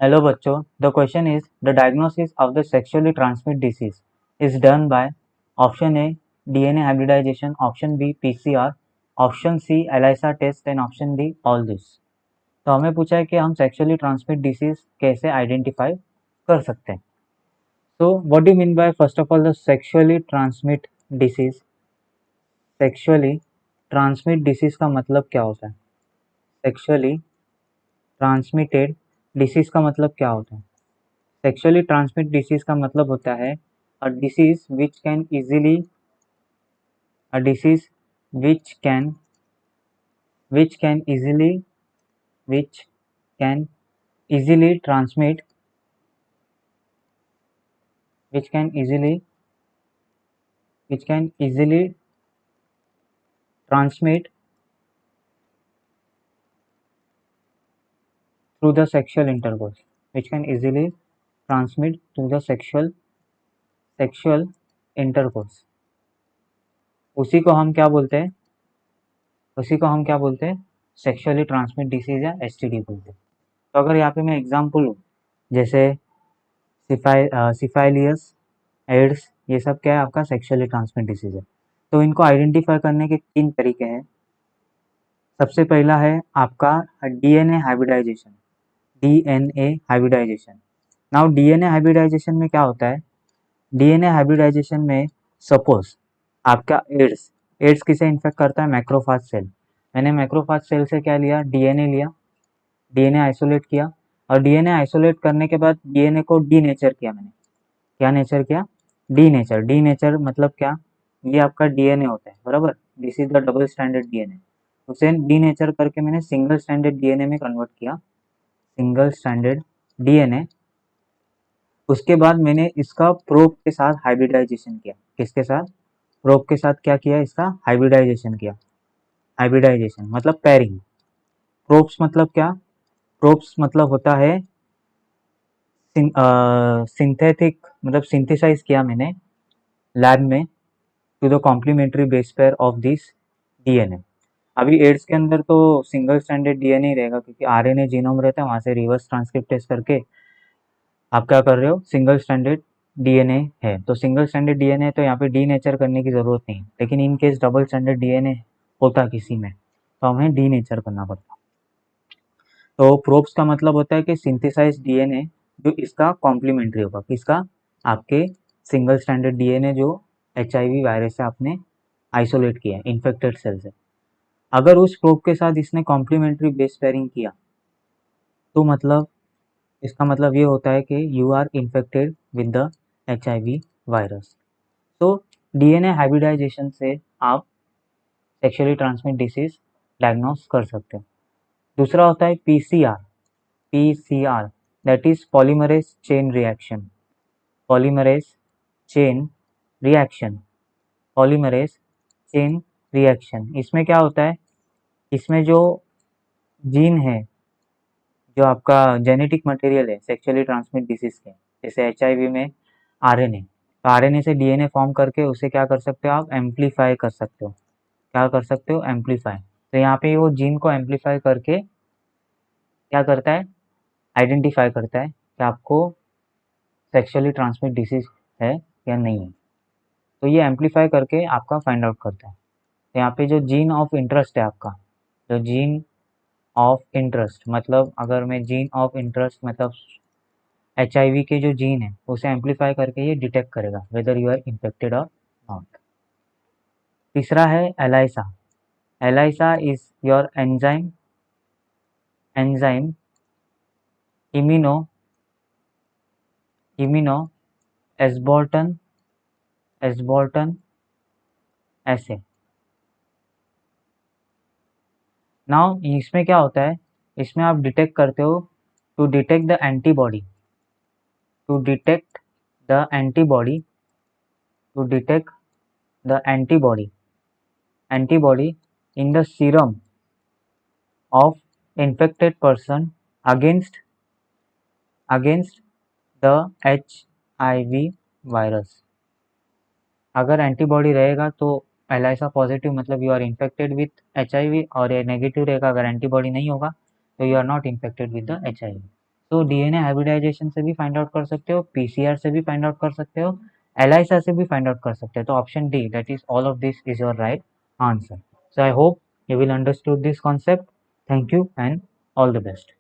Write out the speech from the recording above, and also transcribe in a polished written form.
Hello बच्चों, the question is the diagnosis of the sexually transmit disease is done by option A DNA hybridisation, option B PCR, option C ELISA test and option D all this. तो हमें पूछा है कि हम sexually transmit disease कैसे identify कर सकते हैं। तो what do mean by first of all the sexually transmit disease. Sexually transmit disease का मतलब क्या होता है? सेक्सुअली ट्रांसमिटेड डिसीज का मतलब क्या होता है? सेक्सुअली ट्रांसमिट डिसीज का मतलब होता है a disease which can easily a disease which can which can easily which can easily transmit which can easily which can easily transmit through the sexual intercourse, which can easily transmit through the sexual intercourse. उसी को हम क्या बोलते हैं? उसी को हम क्या बोलते हैं? सेक्सुअली ट्रांसमिट डिसीज या एसटीडी बोलते हैं। तो अगर यहाँ पे मैं एग्जाम्पल लूँ, जैसे सिफाइलियस, एड्स, ये सब क्या है? आपका सेक्सुअली ट्रांसमिट डिसीज है। तो इनको आइडेंटिफाई करने के 3 तरीके हैं। सबसे पहला है आपका DNA hybridisation. DNA hybridisation. Now DNA hybridisation में क्या होता है? डीएनए हाइब्रिडाइजेशन में सपोज आपका एड्स एड्स किसे इन्फेक्ट करता है? Macrophage cell. मैंने मैक्रोफाज सेल से क्या लिया? डीएनए लिया, डीएनए आइसोलेट किया, और डीएनए आइसोलेट करने के बाद डीएनए को डीनेचर किया मैंने। क्या नेचर किया? डीनेचर। डीनेचर मतलब क्या? ये आपका डीएनए होता है, बराबर। This is the double standard DNA. उसे डीनेचर करके मैंने सिंगल स्टैंडर्ड डीएनए में कन्वर्ट किया, सिंगल स्टैंडर्ड डीएनए। उसके बाद मैंने इसका प्रोब के साथ हाइब्रिडाइजेशन किया। किसके साथ? प्रोब के साथ क्या किया? इसका हाइब्रिडाइजेशन किया। हाइब्रिडाइजेशन मतलब पेयरिंग। प्रोब्स मतलब क्या? प्रोब्स मतलब होता है सिंथेटिक, मतलब सिंथेसाइज किया मैंने लैब में to the complementary base pair of this DNA. अभी एड्स के अंदर तो सिंगल स्टैंडर्ड डीएनए ही रहेगा, क्योंकि आरएनए जीनोम रहता है, वहां से रिवर्स ट्रांसक्रिप्टेज करके आप क्या कर रहे हो? सिंगल स्टैंडर्ड डीएनए है। तो सिंगल स्टैंडर्ड डीएनए तो यहाँ पे डीनेचर करने की जरूरत नहीं, लेकिन in case double standard DNA होता किसी में तो हमें डीनेचर करना पड़ता। तो प्रोब्स का मतलब होता है कि सिंथेसाइज डीएनए जो इसका कॉम्प्लीमेंट्री होगा। किसका? आपके सिंगल स्टैंडर्ड डीएनए जो एचआईवी वायरस से आपने आइसोलेट किया है इन्फेक्टेड सेल से। अगर उस प्रोब के साथ इसने कॉम्प्लीमेंट्री बेस पेयरिंग किया तो मतलब इसका मतलब ये होता है कि you are infected with the HIV virus. तो डीएनए हाइब्रिडाइजेशन से आप सेक्सुअली ट्रांसमिट डिसीज डायग्नोस कर सकते हो। दूसरा होता है PCR. PCR that is polymerase chain reaction. Polymerase chain reaction. Polymerase chain reaction. इसमें क्या होता है? इसमें जो जीन है, जो आपका जेनेटिक मटेरियल है सेक्सुअली ट्रांसमिट डिसीज के, जैसे एचआईवी में आरएनए, तो आरएनए से डीएनए फॉर्म करके उसे क्या कर सकते हो? आप एम्पलीफाई कर सकते हो। क्या कर सकते हो? एम्पलीफाई। तो यहाँ पे वो जीन को एम्पलीफाई करके क्या करता है? आइडेंटिफाई करता है कि आपको सेक्सुअली ट्रांसमिट डिसीज है या नहीं है। तो ये एम्पलीफाई करके आपका फाइंड आउट करता है। तो यहाँ पे जो जीन ऑफ इंटरेस्ट है आपका, जो जीन ऑफ इंटरेस्ट मतलब अगर मैं जीन ऑफ इंटरेस्ट मतलब एचआईवी के जो जीन है उसे एम्पलीफाई करके ये डिटेक्ट करेगा वेदर यू आर इन्फेक्टेड और नॉट। तीसरा है ELISA. ELISA is your enzyme immuno immuno एस्बॉर्टन ऐसे। नाउ इसमें क्या होता है? इसमें आप डिटेक्ट करते हो to detect the antibody, to detect the antibody to detect the antibody in the serum of infected person against the HIV virus. अगर एंटीबॉडी रहेगा तो एलाइसा पॉजिटिव मतलब you are infected with HIV, और ये negative रहेगा अगर antibody नहीं होगा तो you are not infected with the HIV। तो डीएनए हाइब्रिडाइजेशन से भी फाइंड आउट कर सकते हो, पीसीआर से भी फाइंड आउट कर सकते हो, एलाइसा से भी फाइंड आउट कर सकते हो। तो option D, that is all of this is your right answer. So I hope you will understood this concept. Thank you and all the best.